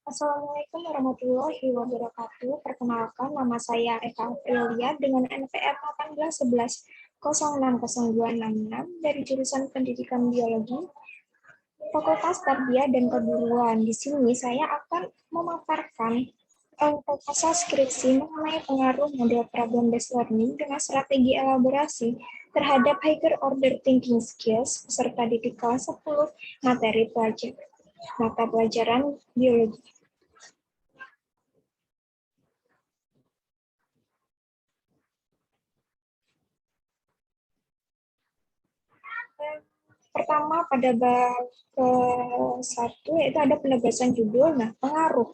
Assalamualaikum warahmatullahi wabarakatuh. Perkenalkan, nama saya Eka Aprilia dengan NPM 1811060266 dari jurusan Pendidikan Biologi, Fakultas Tarbiyah dan Keguruan. Di sini saya akan memaparkan proposal skripsi mengenai pengaruh model problem based learning dengan strategi elaborasi terhadap higher order thinking skills peserta didik kelas 10 materi mata pelajaran biologi. Pertama pada bab ke-1 yaitu ada penegasan judul. Nah, pengaruh.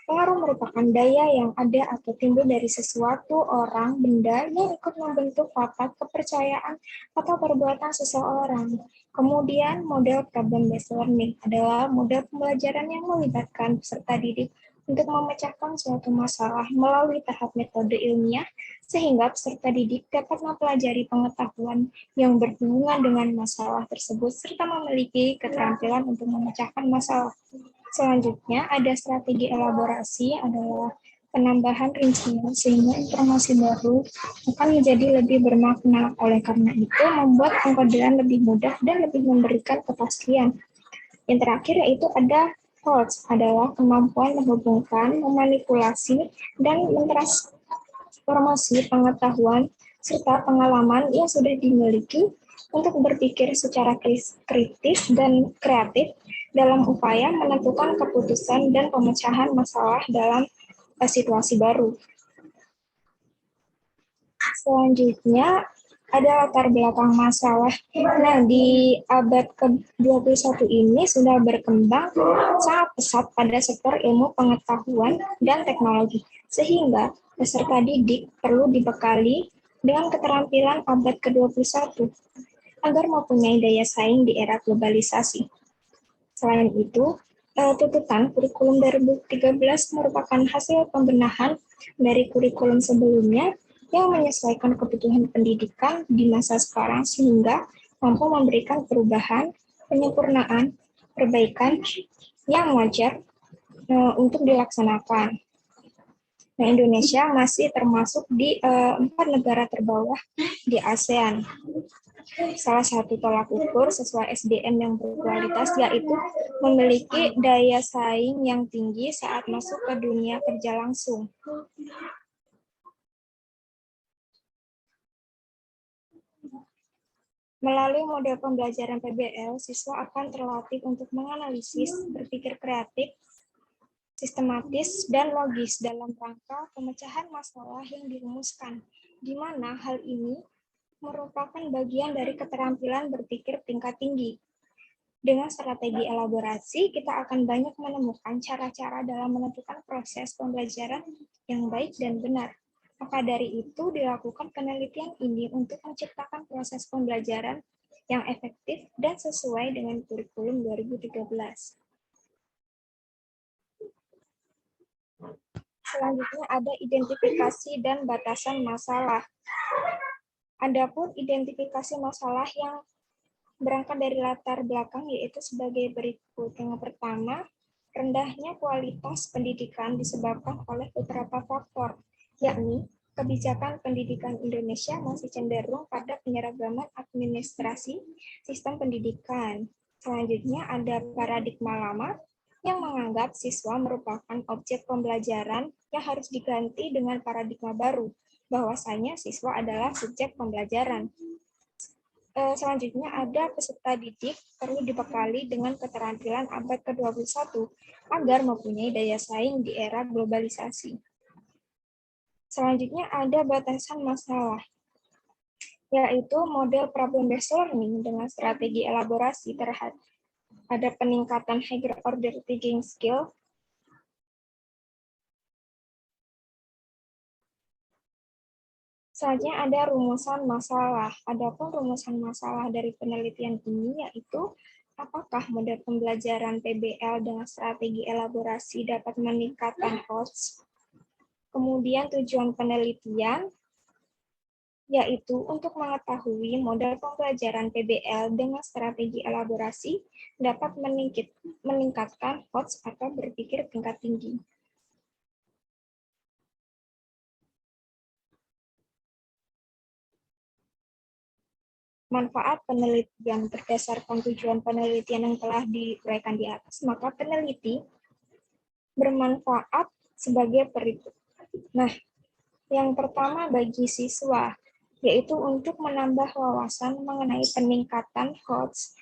Pengaruh merupakan daya yang ada atau timbul dari sesuatu, orang, benda yang ikut membentuk watak, kepercayaan, atau perbuatan seseorang. Kemudian, model problem based learning adalah model pembelajaran yang melibatkan peserta didik untuk memecahkan suatu masalah melalui tahap metode ilmiah, sehingga peserta didik dapat mempelajari pengetahuan yang berhubungan dengan masalah tersebut, serta memiliki keterampilan untuk memecahkan masalah. Selanjutnya, ada strategi elaborasi adalah penambahan rincian sehingga informasi baru akan menjadi lebih bermakna. Oleh karena itu, membuat pengkodean lebih mudah dan lebih memberikan kepastian. Yang terakhir yaitu ada Holtz, adalah kemampuan menghubungkan, memanipulasi, dan mentransformasi pengetahuan serta pengalaman yang sudah dimiliki untuk berpikir secara kritis dan kreatif dalam upaya menentukan keputusan dan pemecahan masalah dalam situasi baru. Selanjutnya, ada latar belakang masalah. Nah, di abad ke-21 ini sudah berkembang sangat pesat pada sektor ilmu pengetahuan dan teknologi, sehingga peserta didik perlu dibekali dengan keterampilan abad ke-21 agar mempunyai daya saing di era globalisasi. Selain itu, tuntutan kurikulum 2013 merupakan hasil pembenahan dari kurikulum sebelumnya yang menyesuaikan kebutuhan pendidikan di masa sekarang sehingga mampu memberikan perubahan, penyempurnaan, perbaikan yang wajar untuk dilaksanakan. Nah, Indonesia masih termasuk di 4 negara terbawah di ASEAN. Salah satu tolak ukur sesuai SDM yang berkualitas yaitu memiliki daya saing yang tinggi saat masuk ke dunia kerja langsung. Melalui model pembelajaran PBL, siswa akan terlatih untuk menganalisis, berpikir kreatif, sistematis, dan logis dalam rangka pemecahan masalah yang dirumuskan, di mana hal ini merupakan bagian dari keterampilan berpikir tingkat tinggi. Dengan strategi elaborasi, kita akan banyak menemukan cara-cara dalam menentukan proses pembelajaran yang baik dan benar. Maka dari itu, dilakukan penelitian ini untuk menciptakan proses pembelajaran yang efektif dan sesuai dengan kurikulum 2013. Selanjutnya ada identifikasi dan batasan masalah. Adapun identifikasi masalah yang berangkat dari latar belakang yaitu sebagai berikut. Yang pertama, rendahnya kualitas pendidikan disebabkan oleh beberapa faktor, yakni kebijakan pendidikan Indonesia masih cenderung pada penyeragaman administrasi sistem pendidikan. Selanjutnya ada paradigma lama yang menganggap siswa merupakan objek pembelajaran yang harus diganti dengan paradigma baru, bahwasanya siswa adalah subjek pembelajaran. Selanjutnya ada peserta didik perlu dibekali dengan keterampilan abad ke-21 agar mempunyai daya saing di era globalisasi. Selanjutnya ada batasan masalah, yaitu model problem based learning dengan strategi elaborasi terhadap ada peningkatan higher order thinking skill. Selanjutnya ada rumusan masalah. Adapun rumusan masalah dari penelitian ini yaitu apakah model pembelajaran PBL dengan strategi elaborasi dapat meningkatkan odds? Kemudian tujuan penelitian, yaitu untuk mengetahui model pembelajaran PBL dengan strategi elaborasi dapat meningkatkan HOTS atau berpikir tingkat tinggi. Manfaat penelitian berdasarkan tujuan penelitian yang telah diuraikan di atas, maka peneliti bermanfaat sebagai berikut. Nah, yang pertama bagi siswa, yaitu untuk menambah wawasan mengenai peningkatan HOTS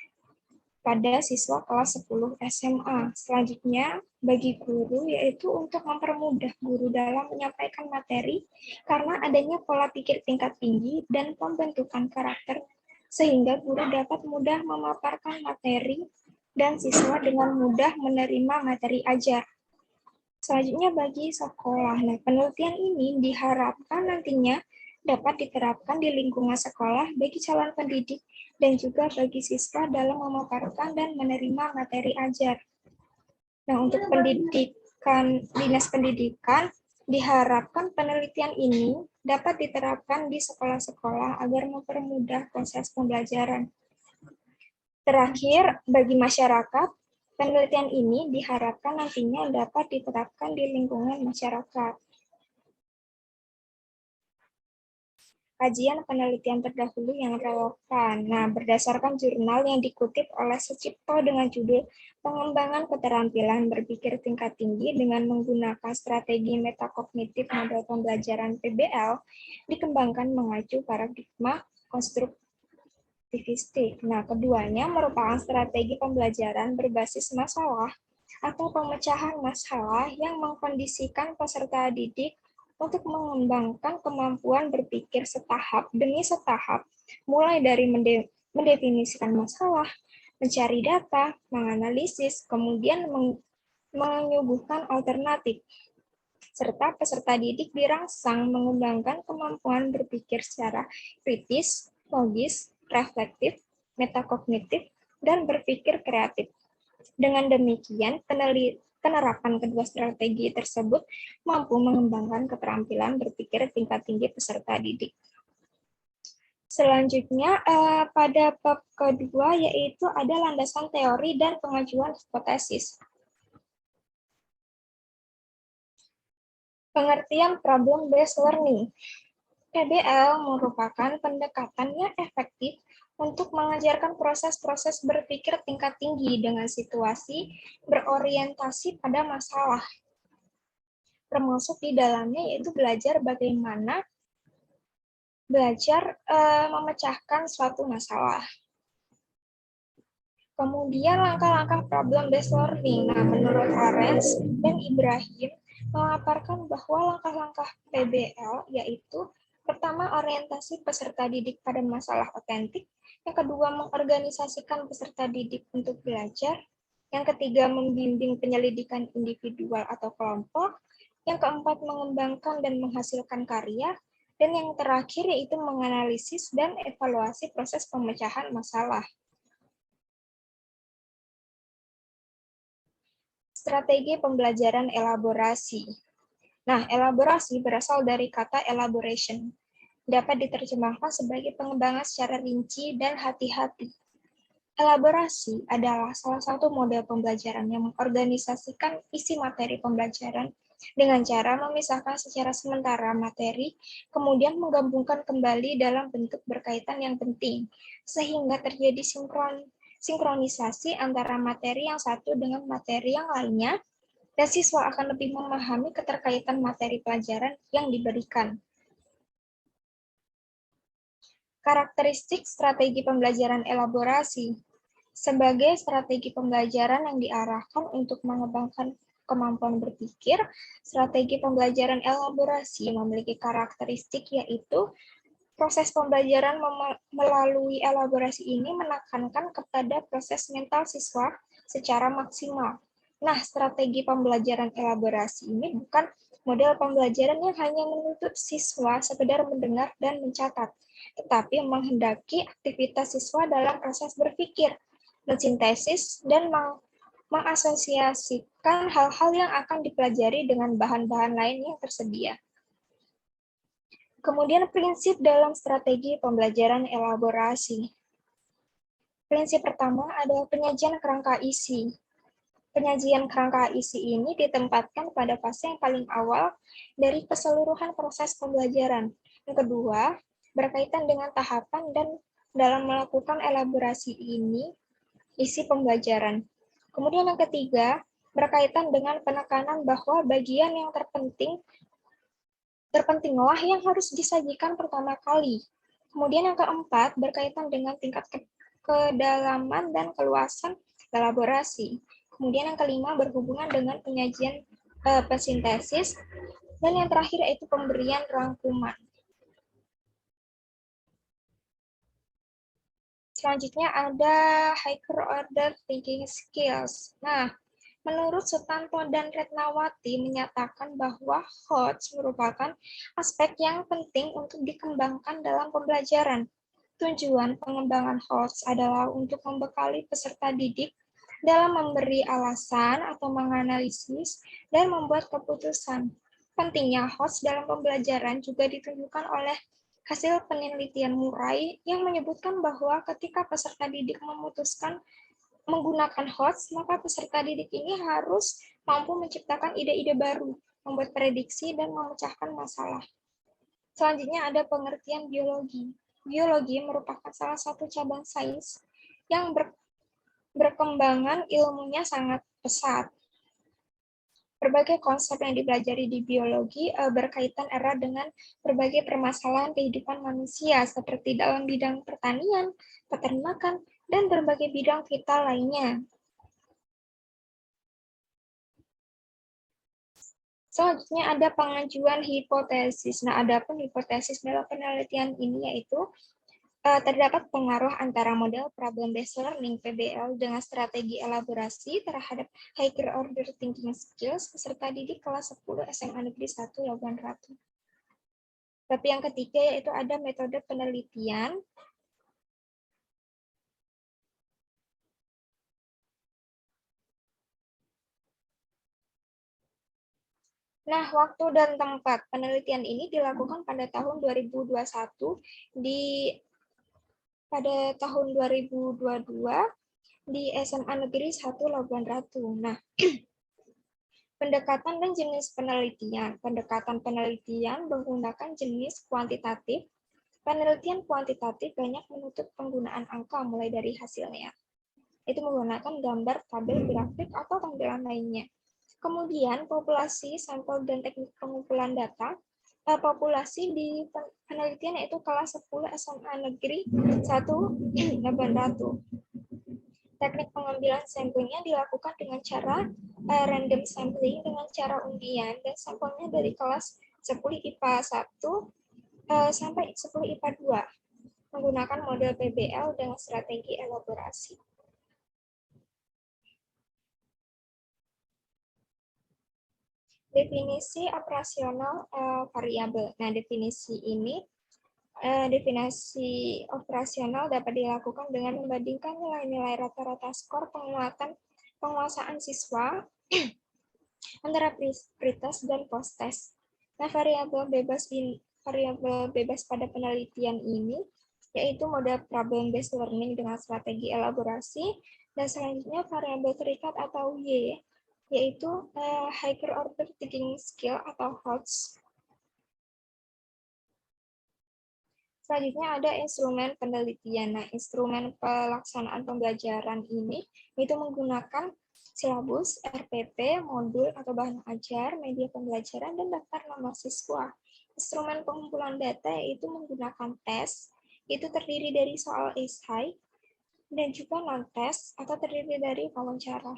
pada siswa kelas 10 SMA. Selanjutnya, bagi guru, yaitu untuk mempermudah guru dalam menyampaikan materi karena adanya pola pikir tingkat tinggi dan pembentukan karakter, sehingga guru dapat mudah memaparkan materi dan siswa dengan mudah menerima materi ajar. Selanjutnya bagi sekolah. Nah, penelitian ini diharapkan nantinya dapat diterapkan di lingkungan sekolah bagi calon pendidik dan juga bagi siswa dalam memaparkan dan menerima materi ajar. Nah, untuk dinas pendidikan, diharapkan penelitian ini dapat diterapkan di sekolah-sekolah agar mempermudah proses pembelajaran. Terakhir, bagi masyarakat, penelitian ini diharapkan nantinya dapat diterapkan di lingkungan masyarakat. Kajian penelitian terdahulu yang relevan. Nah, berdasarkan jurnal yang dikutip oleh Sucipto dengan judul Pengembangan Keterampilan Berpikir Tingkat Tinggi dengan menggunakan strategi metakognitif model pembelajaran PBL, dikembangkan mengacu paradigma konstruktivistik. Nah, keduanya merupakan strategi pembelajaran berbasis masalah atau pemecahan masalah yang mengkondisikan peserta didik untuk mengembangkan kemampuan berpikir setahap demi setahap, mulai dari mendefinisikan masalah, mencari data, menganalisis, kemudian menyuguhkan alternatif, serta peserta didik dirangsang mengembangkan kemampuan berpikir secara kritis, logis, reflektif, metakognitif, dan berpikir kreatif. Dengan demikian, penerapan kedua strategi tersebut mampu mengembangkan keterampilan berpikir tingkat tinggi peserta didik. Selanjutnya, pada bab kedua yaitu ada landasan teori dan pengajuan hipotesis. Pengertian problem-based learning. PBL merupakan pendekatan yang efektif untuk mengajarkan proses-proses berpikir tingkat tinggi dengan situasi berorientasi pada masalah. Termasuk di dalamnya yaitu belajar bagaimana memecahkan suatu masalah. Kemudian langkah-langkah problem-based learning. Nah, menurut Lorenz dan Ibrahim, memaparkan bahwa langkah-langkah PBL yaitu pertama, orientasi peserta didik pada masalah otentik. Yang kedua, mengorganisasikan peserta didik untuk belajar. Yang ketiga, membimbing penyelidikan individual atau kelompok. Yang keempat, mengembangkan dan menghasilkan karya. Dan yang terakhir, yaitu menganalisis dan evaluasi proses pemecahan masalah. Strategi pembelajaran elaborasi. Nah, elaborasi berasal dari kata elaboration. Dapat diterjemahkan sebagai pengembangan secara rinci dan hati-hati. Elaborasi adalah salah satu model pembelajaran yang mengorganisasikan isi materi pembelajaran dengan cara memisahkan secara sementara materi, kemudian menggabungkan kembali dalam bentuk berkaitan yang penting, sehingga terjadi sinkronisasi antara materi yang satu dengan materi yang lainnya, dan siswa akan lebih memahami keterkaitan materi pelajaran yang diberikan. Karakteristik strategi pembelajaran elaborasi. Sebagai strategi pembelajaran yang diarahkan untuk mengembangkan kemampuan berpikir, strategi pembelajaran elaborasi memiliki karakteristik yaitu proses pembelajaran melalui elaborasi ini menekankan kepada proses mental siswa secara maksimal. Nah, strategi pembelajaran elaborasi ini bukan model pembelajaran yang hanya menuntut siswa sekedar mendengar dan mencatat, tetapi menghendaki aktivitas siswa dalam proses berpikir, mensintesis, dan mengasosiasikan hal-hal yang akan dipelajari dengan bahan-bahan lain yang tersedia. Kemudian prinsip dalam strategi pembelajaran elaborasi. Prinsip pertama adalah penyajian kerangka isi. Penyajian kerangka isi ini ditempatkan pada fase yang paling awal dari keseluruhan proses pembelajaran. Yang kedua, berkaitan dengan tahapan dan dalam melakukan elaborasi ini, isi pembelajaran. Kemudian yang ketiga, berkaitan dengan penekanan bahwa bagian yang terpentinglah yang harus disajikan pertama kali. Kemudian yang keempat, berkaitan dengan tingkat kedalaman dan keluasan elaborasi. Kemudian yang kelima, berhubungan dengan penyajian pensintesis. Dan yang terakhir yaitu pemberian rangkuman. Selanjutnya ada higher order thinking skills. Nah, menurut Sutanto dan Retnawati menyatakan bahwa HOTS merupakan aspek yang penting untuk dikembangkan dalam pembelajaran. Tujuan pengembangan HOTS adalah untuk membekali peserta didik dalam memberi alasan atau menganalisis dan membuat keputusan. Pentingnya HOTS dalam pembelajaran juga ditunjukkan oleh hasil penelitian Murray yang menyebutkan bahwa ketika peserta didik memutuskan menggunakan HOTS, maka peserta didik ini harus mampu menciptakan ide-ide baru, membuat prediksi, dan memecahkan masalah. Selanjutnya ada pengertian biologi. Biologi merupakan salah satu cabang sains yang berkembangan ilmunya sangat pesat. Berbagai konsep yang dipelajari di biologi berkaitan erat dengan berbagai permasalahan kehidupan manusia, seperti dalam bidang pertanian, peternakan, dan berbagai bidang vital lainnya. Selanjutnya ada pengajuan hipotesis. Nah, adapun hipotesis dalam penelitian ini yaitu terdapat pengaruh antara model problem-based learning (PBL) dengan strategi elaborasi terhadap higher order thinking skills peserta didik kelas 10 SMA Negeri 1 Labuan Ratu. Tapi yang ketiga yaitu ada metode penelitian. Nah, waktu dan tempat penelitian ini dilakukan pada tahun 2021 pada tahun 2022 di SMA Negeri 1 Labuan Ratu. Nah, pendekatan dan jenis penelitian. Pendekatan penelitian menggunakan jenis kuantitatif. Penelitian kuantitatif banyak menuntut penggunaan angka mulai dari hasilnya. Itu menggunakan gambar, tabel, grafik, atau tampilan lainnya. Kemudian, populasi, sampel, dan teknik pengumpulan data. Populasi di penelitian yaitu kelas 10 SMA Negeri 1 Labuan Ratu. Teknik pengambilan sampelnya dilakukan dengan cara random sampling dengan cara undian, dan sampelnya dari kelas 10 IPA 1 sampai 10 IPA 2 menggunakan model PBL dengan strategi elaborasi. Definisi operasional variabel. Nah, definisi operasional dapat dilakukan dengan membandingkan nilai-nilai rata-rata skor penguasaan siswa antara pretest dan post-test. Nah, variabel bebas pada penelitian ini yaitu model problem-based learning dengan strategi elaborasi, dan selanjutnya variabel terikat atau Y, yaitu higher order thinking skill atau HOTS. Selanjutnya ada instrumen penelitian. Nah, instrumen pelaksanaan pembelajaran ini itu menggunakan silabus, RPP, modul atau bahan ajar, media pembelajaran, dan daftar nomor siswa. Instrumen pengumpulan data yaitu menggunakan tes, itu terdiri dari soal esai, dan juga non-tes atau terdiri dari wawancara.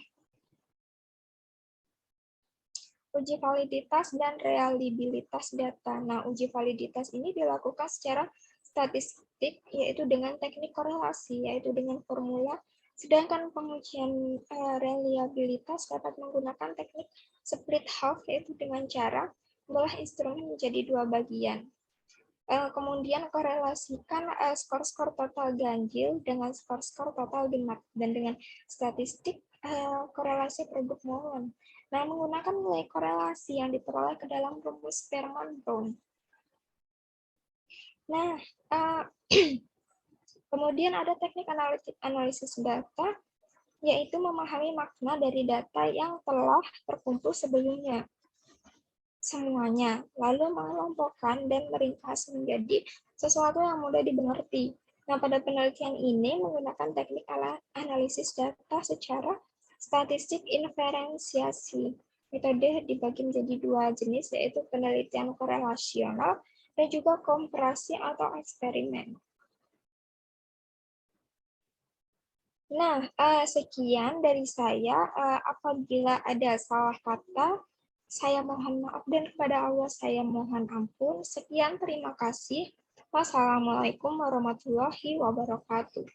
Uji validitas dan reliabilitas data. Nah, uji validitas ini dilakukan secara statistik, yaitu dengan teknik korelasi, yaitu dengan formula, sedangkan pengujian reliabilitas dapat menggunakan teknik split half, yaitu dengan cara membelah instrumen menjadi dua bagian. Kemudian korelasikan skor-skor total ganjil dengan skor-skor total genap, dan dengan statistik korelasi produk Mollon. Nah, menggunakan nilai korelasi yang diperoleh ke dalam rumus Sperman-Brown. Nah, uh, kemudian ada teknik analisis data, yaitu memahami makna dari data yang telah terkumpul sebelumnya semuanya, lalu mengelompokkan dan meringkas menjadi sesuatu yang mudah dimengerti. Nah, pada penelitian ini menggunakan teknik analisis data secara statistik inferensiasi. Metode dibagi menjadi dua jenis, yaitu penelitian korelasional dan juga komparasi atau eksperimen. Nah, sekian dari saya. Apabila ada salah kata, saya mohon maaf dan kepada Allah saya mohon ampun. Sekian, terima kasih. Wassalamualaikum warahmatullahi wabarakatuh.